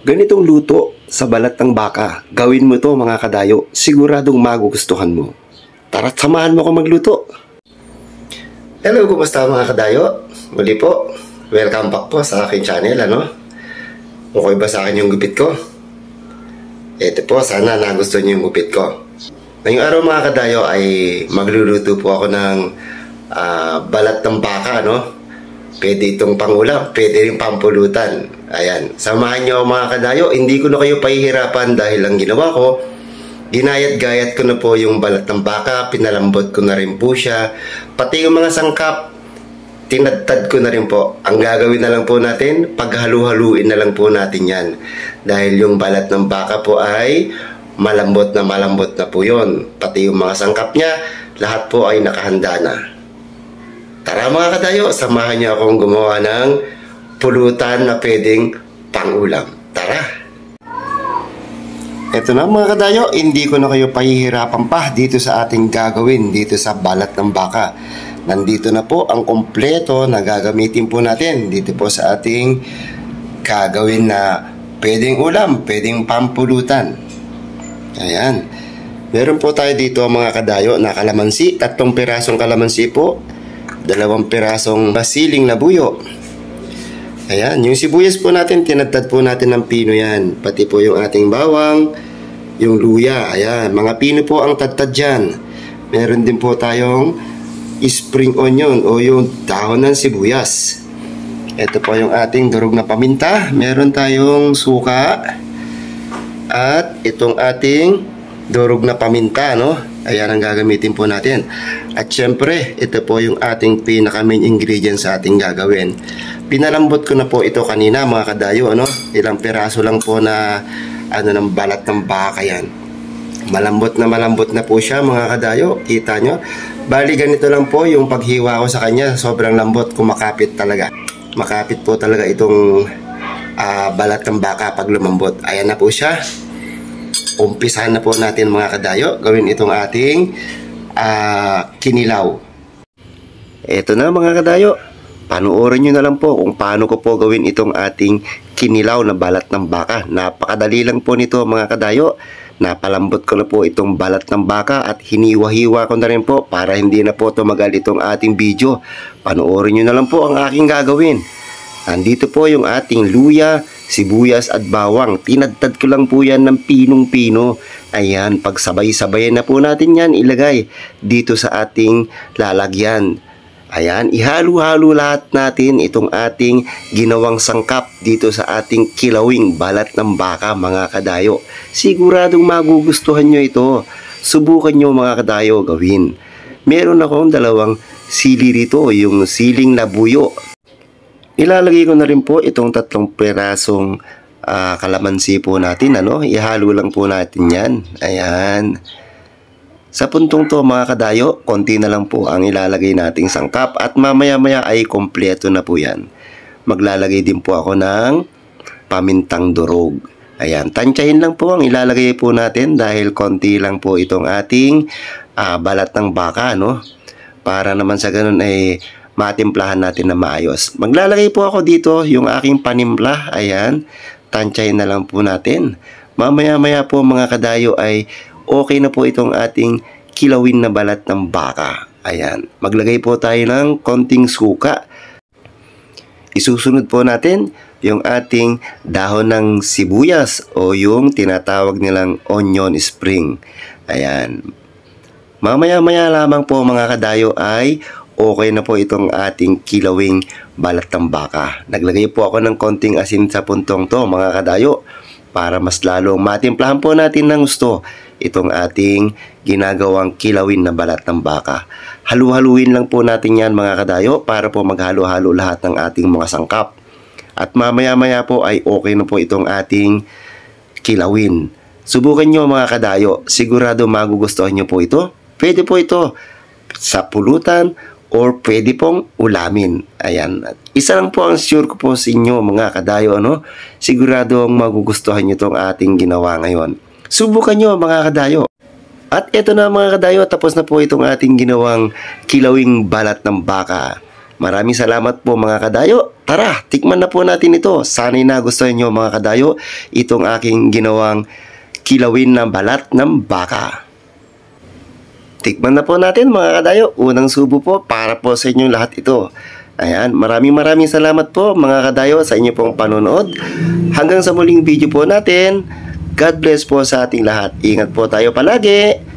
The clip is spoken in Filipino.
Ganitong luto sa balat ng baka. Gawin mo to mga kadayo. Siguradong magugustuhan mo. Tara, samahan mo ako magluto. Hello, kumusta mga kadayo? Muli po, welcome back po sa aking channel. Okay ba sa akin yung gupit ko? Ito po, sana nagustuhan niyo yung gupit ko. Ngayong araw mga kadayo ay magluluto po ako ng balat ng baka, Pwede itong pangulam, pwede rin pampulutan. Ayan, samahan nyo mga kadayo. Hindi ko na kayo pahihirapan dahil ang ginawa ko, ginayat-gayat ko na po yung balat ng baka, pinalambot ko na rin po siya. Pati yung mga sangkap, tinadtad ko na rin po. Ang gagawin na lang po natin, paghalu-haluin na lang po natin yan. Dahil yung balat ng baka po ay malambot na po yun. Pati yung mga sangkap niya, lahat po ay nakahanda na. Tara mga kadayo, samahan niyo akong gumawa ng pulutan na pwedeng pangulam. Tara! Ito na mga kadayo, hindi ko na kayo pahihirapan pa dito sa ating gagawin, dito sa balat ng baka. Nandito na po ang kompleto na gagamitin po natin dito po sa ating gagawin na pwedeng ulam, pwedeng pampulutan. Ayan. Meron po tayo dito mga kadayo na kalamansi, 3 pirasong kalamansi po. 2 pirasong siling na buyo. Ayan, yung sibuyas po natin, tinadtad po natin ng pino yan. Pati po yung ating bawang, yung luya. Ayan, mga pino po ang tadtad dyan. Meron din po tayong spring onion o yung dahon ng sibuyas. Ito po yung ating durog na paminta. Meron tayong suka. At itong ating durog na paminta, Ayan ang gagamitin po natin. At syempre, ito po yung ating pinaka main ingredient sa ating gagawin. Pinalambot ko na po ito kanina mga kadayo, Ilang piraso lang po na ng balat ng baka yan. Malambot na po siya mga kadayo. Kita nyo? Bali ganito lang po yung paghiwa ko sa kanya. Sobrang lambot, kumakapit talaga. Makapit po talaga itong balat ng baka pag lumambot. Ayan na po siya. Umpisahan na po natin mga kadayo, gawin itong ating kinilaw. Ito na mga kadayo, panoorin nyo na lang po kung paano ko po gawin itong ating kinilaw na balat ng baka. Napakadali lang po nito mga kadayo. Napalambot ko na po itong balat ng baka at hiniwa-hiwa ko na rin po para hindi na po tumagal itong ating video. Panoorin nyo na lang po ang aking gagawin. Nandito po yung ating luya, sibuyas at bawang. Tinadtad ko lang po yan ng pinong-pino. Ayan, pagsabay-sabayan na po natin yan ilagay dito sa ating lalagyan. Ayan, ihalo-halo lahat natin itong ating ginawang sangkap dito sa ating kilawing balat ng baka mga kadayo. Siguradong magugustuhan nyo ito. Subukan nyo mga kadayo gawin. Meron akong 2 sili rito, yung siling na buyo. Ilalagay ko na rin po itong 3 pirasong kalamansi po natin, Ihalo lang po natin yan. Ayan. Sa puntong to mga kadayo, konti na lang po ang ilalagay nating sangkap at mamaya-maya ay kompleto na po yan. Maglalagay din po ako ng pamintang durog. Ayan, tansyahin lang po ang ilalagay po natin dahil konti lang po itong ating balat ng baka, Para naman sa ganun ay matimplahan natin na maayos. Maglalagay po ako dito yung aking panimpla. Ayan. Tansyahin na lang po natin. Mamaya-maya po mga kadayo ay okay na po itong ating kilawin na balat ng baka. Ayan. Maglagay po tayo ng konting suka. Isusunod po natin yung ating dahon ng sibuyas o yung tinatawag nilang onion spring. Ayan. Mamaya-maya lamang po mga kadayo ay okay na po itong ating kilawing balat ng baka. Naglagay po ako ng konting asin sa puntong to mga kadayo para mas lalong matimplahan po natin ng gusto itong ating ginagawang kilawin na balat ng baka. Halu-haluin lang po natin yan mga kadayo para po maghalo-halo lahat ng ating mga sangkap. At mamaya-maya po ay okay na po itong ating kilawin. Subukan nyo mga kadayo. Sigurado magugustuhan nyo po ito. Pwede po ito sa pulutan or pwede pong ulamin. Ayan. Isa lang po ang sure ko po sa inyo mga kadayo, Siguradong magugustuhan nyo itong ating ginawa ngayon. Subukan nyo mga kadayo. At eto na mga kadayo, tapos na po itong ating ginawang kilawing balat ng baka. Maraming salamat po mga kadayo. Tara, tikman na po natin ito. Sana'y nagustuhan nyo mga kadayo itong aking ginawang kilawin na balat ng baka. Tikman na po natin mga kadayo. Unang subo po para po sa inyong lahat ito. Ayan, maraming salamat po mga kadayo sa inyo pong panonood. Hanggang sa muling video po natin. God bless po sa ating lahat. Ingat po tayo palagi.